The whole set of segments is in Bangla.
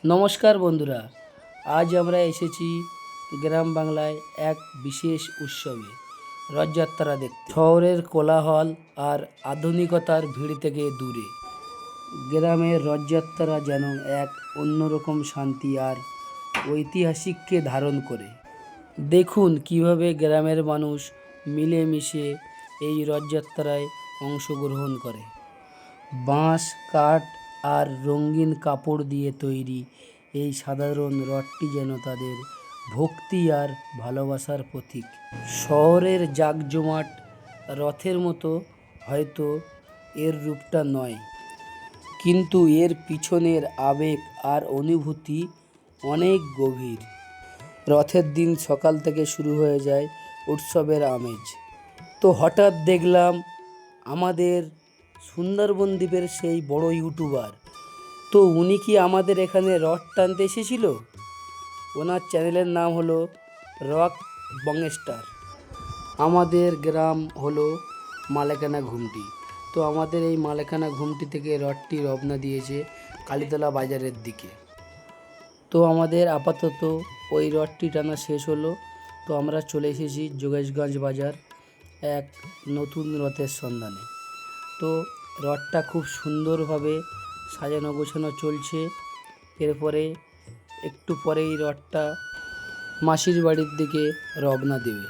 নমস্কার বন্ধুরা, আজ আমরা এসেছি গ্রাম বাংলায় এক বিশেষ উৎসবে রথযাত্রা দেখতে। শহরের কোলাহল আর আধুনিকতার ভিড় থেকে দূরে গ্রামের রথযাত্রা যেন এক অন্যরকম শান্তি আর ঐতিহাসিককে ধারণ করে। দেখুন কিভাবে গ্রামের মানুষ মিলেমিশে এই রথযাত্রায় অংশগ্রহণ করে। বাঁশ, কাঠ আর রঙিন কাপড় দিয়ে তৈরি এই সাধারণ রথটি যেন তাদের ভক্তি আর ভালোবাসার প্রতীক। শহরের জাঁকজমাট রথের মতো হয়তো এর রূপটা নয়, কিন্তু এর পিছনের আবেগ আর অনুভূতি অনেক গভীর। রথের দিন সকাল থেকে শুরু হয়ে যায় উৎসবের আমেজ। তো হঠাৎ দেখলাম আমাদের সুন্দরবন দ্বীপের সেই বড় ইউটিউবার, তো উনি কি আমাদের এখানে রথ টানতে এসেছিল। ওনার চ্যানেলের নাম হলো রক বংস্টার। আমাদের গ্রাম হলো মালেকানা ঘুমটি। তো আমাদের এই মালেকানা ঘুমটি থেকে রথটি রওনা দিয়েছে কালীতলা বাজারের দিকে। তো আমাদের আপাতত ওই রথটি টানা শেষ হলো। তো আমরা চলে এসেছি যোগেশগঞ্জ বাজার এক নতুন রথের সন্ধানে। তো রথটা খুব সুন্দরভাবে সাজানো গোছানো চলছে। এরপরে একটু পরেই রথটা মাসির বাড়ির দিকে রওনা দেবে।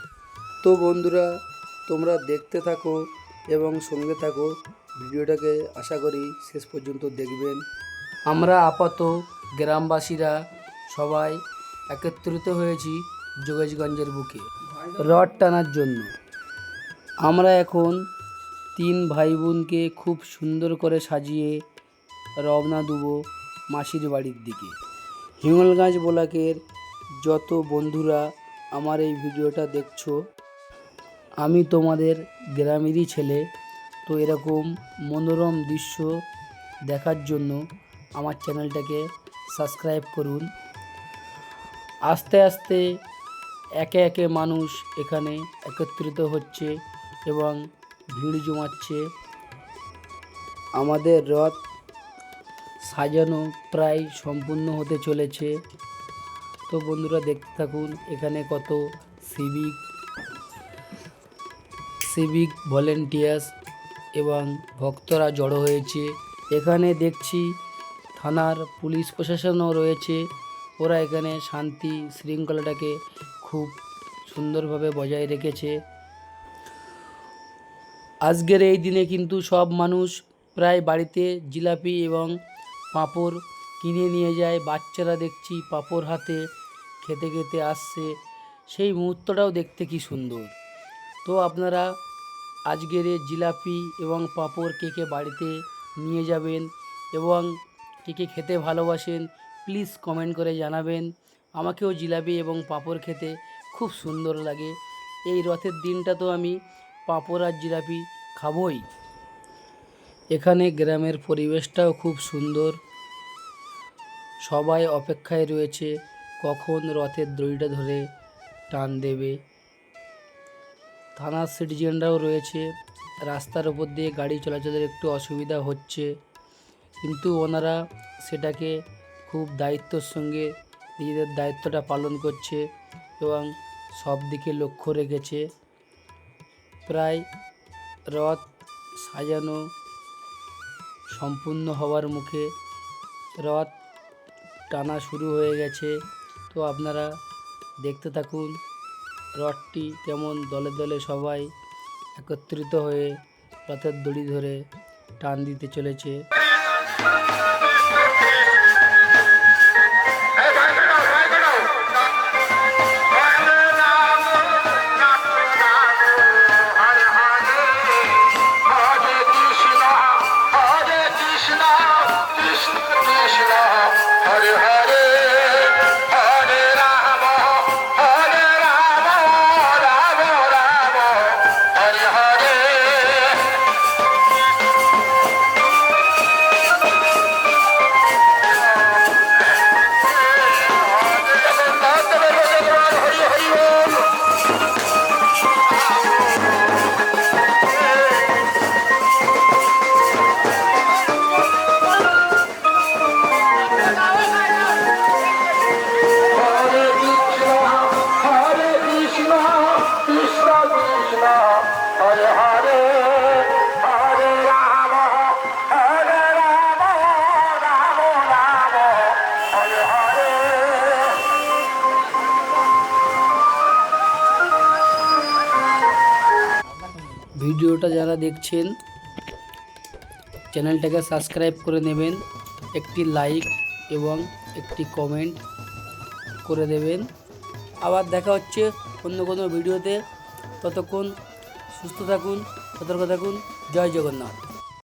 তো বন্ধুরা, তোমরা দেখতে থাকো এবং সঙ্গে থাকো ভিডিওটাকে, আশা করি শেষ পর্যন্ত দেখবেন। আমরা আপাতত গ্রামবাসীরা সবাই একত্রিত হয়েছি যোগেশগঞ্জের বুকে রথ টানার জন্য। আমরা এখন 3 ভাই বোনকে খুব সুন্দর করে সাজিয়ে রওনা দেব মাসির বাড়ির দিকে। হিঙ্গলগঞ্জ ব্লকের যত বন্ধুরা আমার এই ভিডিওটা দেখছো, আমি তোমাদের গ্রামেরই ছেলে। তো এরকম মনোরম দৃশ্য দেখার জন্য আমার চ্যানেলটাকে সাবস্ক্রাইব করুন। আস্তে আস্তে একে একে মানুষ এখানে একত্রিত হচ্ছে এবং ভিড় জমাচ্ছে। আমাদের রথ সাজানো প্রায় সম্পূর্ণ হতে চলেছে। তো বন্ধুরা দেখতে থাকুন, এখানে কত সিভিক ভলেন্টিয়ার্স এবং ভক্তরা জড়ো হয়েছে। এখানে দেখছি থানার পুলিশ প্রশাসনও রয়েছে। ওরা এখানে শান্তি শৃঙ্খলাটাকে খুব সুন্দরভাবে বজায় রেখেছে। আজকের এই দিনে কিন্তু সব মানুষ প্রায় বাড়িতে জিলাপি এবং পাঁপড় কিনে নিয়ে যায়। বাচ্চারা দেখছি পাঁপড় হাতে খেতে খেতে আসছে, সেই মুহূর্তটাও দেখতে কি সুন্দর। তো আপনারা আজকের এই জিলাপি এবং পাঁপড় কে কে বাড়িতে নিয়ে যাবেন এবং কে কে খেতে ভালোবাসেন প্লিজ কমেন্ট করে জানাবেন। আমাকেও জিলাপি এবং পাঁপড় খেতে খুব সুন্দর লাগে। এই রথের দিনটা তো আমি পাঁপড় আর জিলাপি খাবই। এখানে গ্রামের পরিবেশটাও খুব সুন্দর। সবাই অপেক্ষায় রয়েছে কখন রথের দড়িটা ধরে টান দেবে। থানার সিটিজেনরাও রয়েছে। রাস্তার উপর দিয়ে গাড়ি চলাচলের একটু অসুবিধা হচ্ছে, কিন্তু ওনারা সেটাকে খুব দায়িত্বর সঙ্গে নিজেদের দায়িত্বটা পালন করছে এবং সব দিকে লক্ষ্য রেখেছে। প্রায় রথ সাজানো সম্পূর্ণ হওয়ার মুখে, রথ টানা শুরু হয়ে গেছে। তো আপনারা দেখতে থাকুন রথটি কেমন দলে দলে সবাই একত্রিত হয়ে রথের দড়ি ধরে টান দিতে চলেছে। ভিডিওটা যারা দেখছেন চ্যানেলটাকে সাবস্ক্রাইব করে নেবেন, একটি লাইক এবং একটি কমেন্ট করে দেবেন। আবার দেখা হচ্ছে অন্য কোনো ভিডিওতে। ততক্ষণ সুস্থ থাকুন, সতর্ক থাকুন। জয় জগন্নাথ।